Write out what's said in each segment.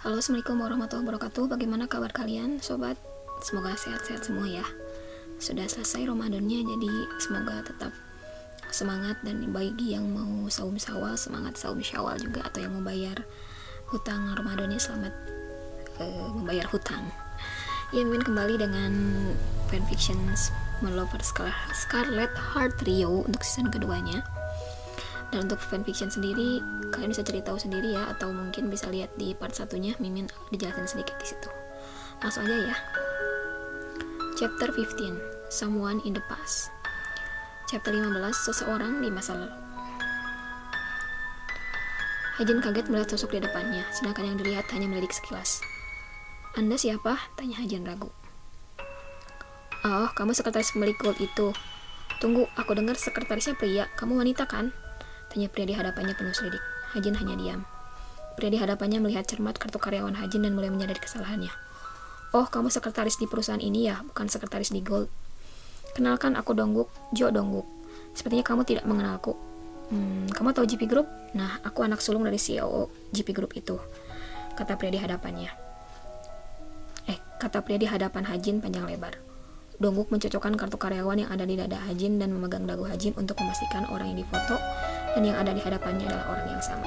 Halo, assalamualaikum warahmatullahi wabarakatuh. Bagaimana kabar kalian, sobat? Semoga sehat-sehat semua ya. Sudah selesai Ramadannya, jadi semoga tetap semangat. Dan bagi yang mau saum syawal, semangat saum syawal juga. Atau yang mau bayar hutang Ramadannya, selamat membayar hutang. Ya, mungkin kembali dengan fanfiction Melover Scarlet Heart Trio untuk season keduanya. Dan untuk fanfiction sendiri, kalian bisa cari tahu sendiri ya, atau mungkin bisa lihat di part satunya, Mimin dijelaskan sedikit di situ. Langsung aja ya. Chapter 15, Someone in the Past. Chapter 15, Seseorang di masa lalu. Hajin kaget melihat sosok di depannya, sedangkan yang dilihat hanya melirik sekilas. "Anda siapa?" tanya Hajin ragu. "Oh, kamu sekretaris pemilik Gold itu. Tunggu, aku dengar sekretarisnya pria. Kamu wanita kan?" tanya pria di hadapannya penuh selidik. Hajin hanya diam. Pria di hadapannya melihat cermat kartu karyawan Hajin dan mulai menyadari kesalahannya. "Oh, kamu sekretaris di perusahaan ini ya, bukan sekretaris di Gold. Kenalkan, aku Dongguk, Jo Dongguk. Sepertinya kamu tidak mengenalku. Kamu tahu GP Group? Nah, aku anak sulung dari CEO GP Group itu," kata pria di hadapannya. Kata pria di hadapan Hajin panjang lebar. Dongguk mencocokkan kartu karyawan yang ada di dada Hajin dan memegang dagu Hajin untuk memastikan orang yang difoto dan yang ada di hadapannya adalah orang yang sama.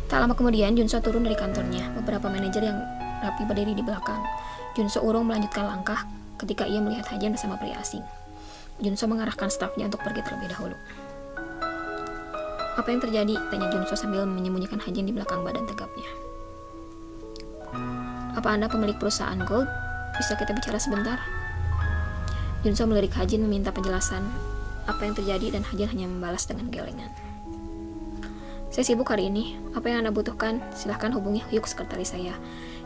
Tak lama kemudian, Junso turun dari kantornya. Beberapa manajer yang rapi berdiri di belakang. Junso urung melanjutkan langkah ketika ia melihat Hajin bersama pria asing. Junso mengarahkan stafnya untuk pergi terlebih dahulu. "Apa yang terjadi?" tanya Junso sambil menyembunyikan Hajin di belakang badan tegapnya. "Apa Anda pemilik perusahaan Gold? Bisa kita bicara sebentar?" Junso melirik Hajin meminta penjelasan apa yang terjadi dan Hajin hanya membalas dengan gelengan. "Saya sibuk hari ini. Apa yang Anda butuhkan? Silahkan hubungi Hyuk, sekretaris saya,"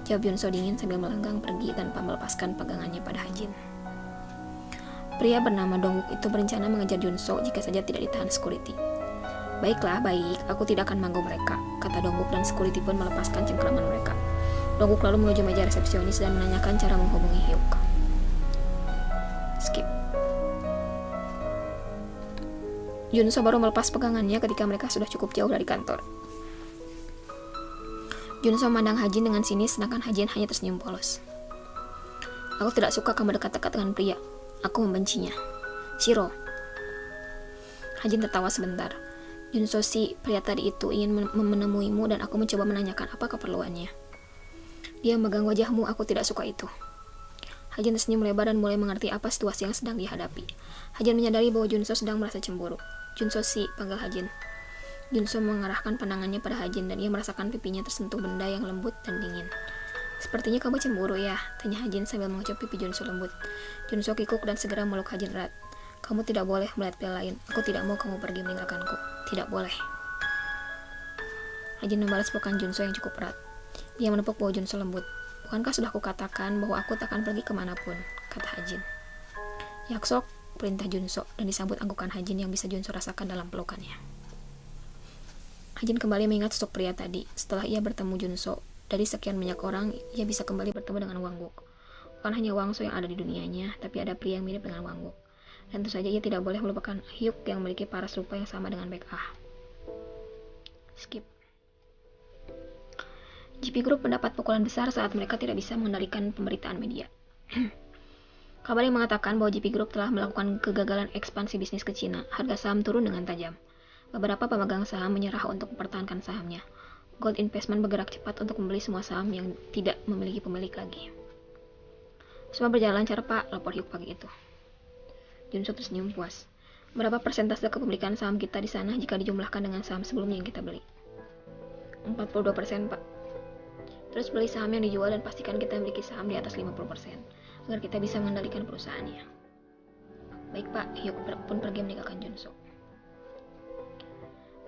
jawab Junso dingin sambil melenggang pergi tanpa melepaskan pegangannya pada Hajin. Pria bernama Dongguk itu berencana mengejar Junso jika saja tidak ditahan security. "Baiklah, baik. Aku tidak akan mengganggu mereka," kata Dongguk dan security pun melepaskan cengkraman mereka. Dongguk lalu menuju meja resepsionis dan menanyakan cara menghubungi Hyuk. Skip. Junso baru melepas pegangannya ketika mereka sudah cukup jauh dari kantor. Junso memandang Hajin dengan sinis, sedangkan Hajin hanya tersenyum polos. "Aku tidak suka kamu dekat-dekat dengan pria. Aku membencinya. Shiro." Hajin tertawa sebentar. "Junso, si pria tadi itu ingin menemuimu dan aku mencoba menanyakan apa keperluannya. Dia memegang wajahmu, aku tidak suka itu." Hajin tersenyum lebar dan mulai mengerti apa situasi yang sedang dihadapi. Hajin menyadari bahwa Junso sedang merasa cemburu. "Junso, si," panggil Hajin. Junso mengarahkan pandangannya pada Hajin dan ia merasakan pipinya tersentuh benda yang lembut dan dingin. "Sepertinya kamu cemburu ya?" tanya Hajin sambil mengecup pipi Junso lembut. Junso kikuk dan segera meluk Hajin erat. "Kamu tidak boleh melihat pria lain. Aku tidak mau kamu pergi meninggalkanku. Tidak boleh." Hajin membalas pelukan Junso yang cukup erat. Dia menepuk bahu Junso lembut. "Bukankah sudah kukatakan bahwa aku tak akan pergi kemanapun?" kata Hajin. "Yaksok," perintah Junso, dan disambut anggukan Hajin yang bisa Junso rasakan dalam pelukannya. Hajin kembali mengingat sosok pria tadi. Setelah ia bertemu Junso, dari sekian banyak orang, ia bisa kembali bertemu dengan Wangguk. Bukan hanya Wangso yang ada di dunianya, tapi ada pria yang mirip dengan Wangguk. Dan tentu saja ia tidak boleh melupakan Hyuk yang memiliki paras rupa yang sama dengan Baek Ah. Skip. GP Group mendapat pukulan besar saat mereka tidak bisa mengendalikan pemberitaan media. Kabar yang mengatakan bahwa GP Group telah melakukan kegagalan ekspansi bisnis ke Cina. Harga saham turun dengan tajam. Beberapa pemegang saham menyerah untuk mempertahankan sahamnya. Gold Investment bergerak cepat untuk membeli semua saham yang tidak memiliki pemilik lagi. "Semua berjalan lancar, Pak," lapor Hyuk pagi itu. Junso tersenyum puas. "Berapa persentase kepemilikan saham kita di sana jika dijumlahkan dengan saham sebelumnya yang kita beli?" 42%, Pak. "Terus beli saham yang dijual dan pastikan kita memiliki saham di atas 50%, agar kita bisa mengendalikan perusahaannya." "Baik, Pak." Hyuk pun pergi meninggalkan Junso.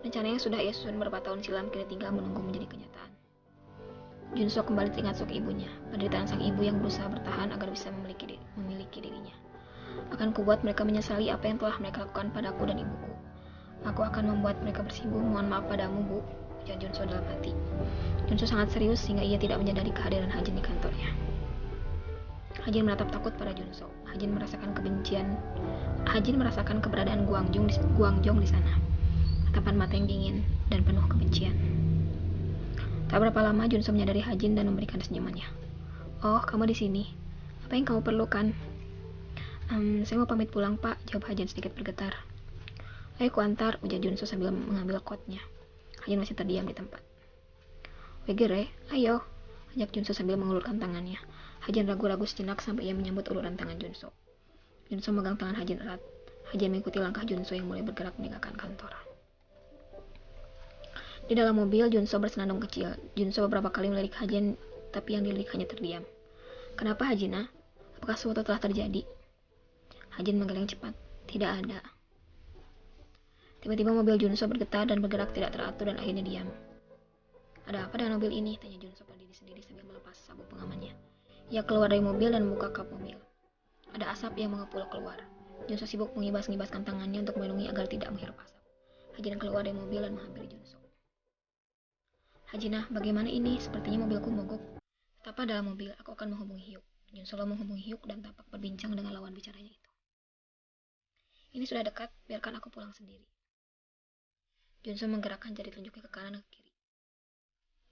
Rencana yang sudah ia susun beberapa tahun silam kini tinggal menunggu menjadi kenyataan. Junso kembali teringat sosok ibunya, penderitaan sang ibu yang berusaha bertahan agar bisa memiliki dirinya. "Akan kubuat mereka menyesali apa yang telah mereka lakukan padaku dan ibuku. Aku akan membuat mereka bersinggung. Mohon maaf padamu, Bu," ujar Junso dalam hati. Junso sangat serius sehingga ia tidak menyadari kehadiran Hajin di kantornya. Hajin menatap takut pada Junso. Hajin merasakan keberadaan Guangjong di sana. Tatapan mata yang dingin dan penuh kebencian. Tak berapa lama Junso menyadari Hajin dan memberikan senyumannya. Oh, kamu di sini. Apa yang kamu perlukan? Saya mau pamit pulang, Pak, jawab Hajin sedikit bergetar. Ayo ku antar, ujar Junso sambil mengambil coatnya. Hajin masih terdiam di tempat. Wegere, ayo, ajak Junso sambil mengulurkan tangannya. Hajin ragu-ragu sejenak sampai ia menyambut uluran tangan Junso. Junso megang tangan Hajin erat. Hajin mengikuti langkah Junso yang mulai bergerak meninggalkan kantor. Di dalam mobil, Junso bersenandung kecil. Junso beberapa kali melirik Hajin, tapi yang dilirik hanya terdiam. Kenapa, Hajina? Apakah sesuatu telah terjadi? Hajin menggeleng cepat. Tidak ada. Tiba-tiba mobil Junso bergetar dan bergerak tidak teratur dan akhirnya diam. Ada apa dengan mobil ini? Tanya Junso pada diri sendiri sambil melepas sabuk pengamannya. Ia keluar dari mobil dan membuka kap mobil. Ada asap yang mengepul keluar. Junso sibuk mengibas-ngibaskan tangannya untuk melindungi agar tidak menghirup asap. Hajin keluar dari mobil dan menghampiri Junso. Hajinah, bagaimana ini? Sepertinya mobilku mogok. Betapa dalam mobil, aku akan menghubungi Hyuk. Junso menghubungi Hyuk dan tampak berbincang dengan lawan bicaranya itu. Ini sudah dekat, biarkan aku pulang sendiri. Junso menggerakkan jari telunjuknya ke kanan dan ke kiri.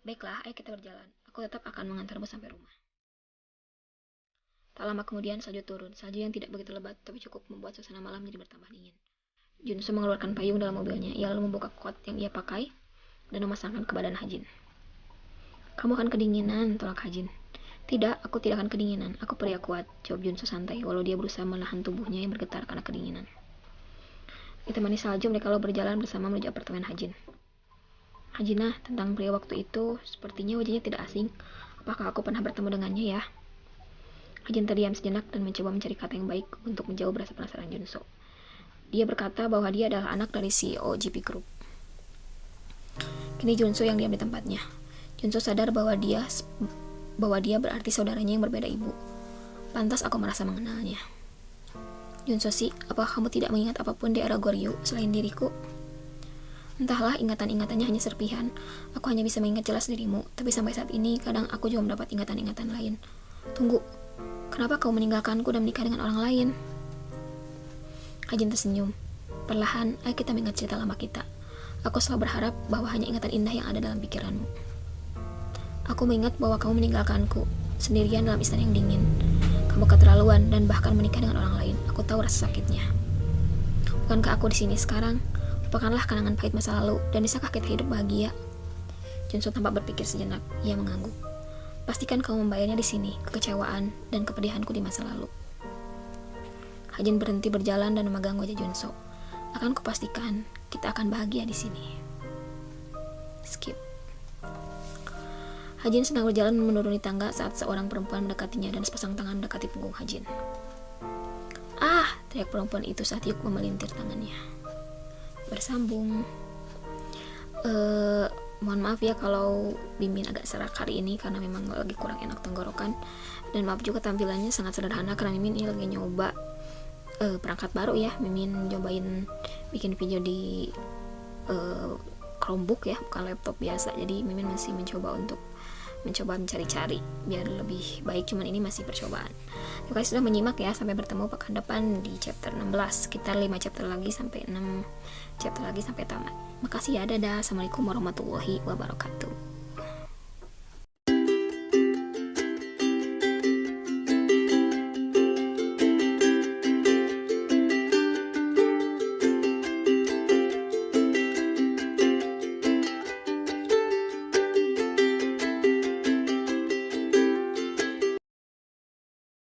Baiklah, ayo kita berjalan. Aku tetap akan mengantarmu sampai rumah. Tak lama kemudian salju turun, salju yang tidak begitu lebat tapi cukup membuat suasana malam menjadi bertambah dingin. Junso mengeluarkan payung dalam mobilnya. Ia lalu membuka kot yang ia pakai dan memasangkan ke badan Hajin. Kamu akan kedinginan, tolak Hajin. Tidak, aku tidak akan kedinginan. Aku pria kuat, jawab Junso santai, walau dia berusaha menahan tubuhnya yang bergetar karena kedinginan. Ditemani salju, mereka lalu berjalan bersama menuju apartemen Hajin. Hajinah, tentang pria waktu itu, sepertinya wajahnya tidak asing. Apakah aku pernah bertemu dengannya ya? Hajin terdiam sejenak dan mencoba mencari kata yang baik untuk menjauh rasa penasaran Junso. Dia berkata bahwa dia adalah anak dari CEO GP Group. Kini Junso yang diam di tempatnya. Junso sadar bahwa dia berarti saudaranya yang berbeda ibu. Pantas aku merasa mengenalnya. Junso, apakah kamu tidak mengingat apapun di era Goryeo selain diriku? Entahlah, ingatan-ingatannya hanya serpihan. Aku hanya bisa mengingat jelas dirimu, tapi sampai saat ini kadang aku juga mendapat ingatan-ingatan lain. Tunggu, kenapa kau meninggalkanku dan menikah dengan orang lain? Hajin tersenyum. Perlahan, ayo kita mengingat cerita lama kita. Aku selalu berharap bahwa hanya ingatan indah yang ada dalam pikiranmu. Aku mengingat bahwa kamu meninggalkanku, sendirian dalam istana yang dingin. Kamu keterlaluan dan bahkan menikah dengan orang lain. Aku tahu rasa sakitnya. Bukankah aku di sini sekarang? Lupakanlah kenangan pahit masa lalu dan bisakah kita hidup bahagia? Junso tampak berpikir sejenak. Ia mengangguk. Pastikan kamu membayarnya di sini, kekecewaan dan kepedihanku di masa lalu. Hajin berhenti berjalan dan memegang wajah Junso. Akan kupastikan kita akan bahagia di sini. Skip. Hajin sedang berjalan menuruni tangga saat seorang perempuan mendekatinya dan sepasang tangan mendekati punggung Hajin. Ah! Teriak perempuan itu saat Hyuk memelintir tangannya. Bersambung. Mohon maaf ya kalau Mimin agak serak hari ini karena memang lagi kurang enak tenggorokan. Dan maaf juga tampilannya sangat sederhana karena Mimin ini lagi nyoba perangkat baru ya. Mimin nyobain bikin video di Chromebook ya, bukan laptop biasa. Jadi Mimin masih mencoba mencari-cari biar lebih baik, cuman ini masih percobaan. Terima kasih sudah menyimak ya, sampai bertemu pekan depan di chapter 16. Sekitar 5 chapter lagi sampai 6 chapter lagi sampai tamat. Makasih ya, dadah. Assalamualaikum warahmatullahi wabarakatuh.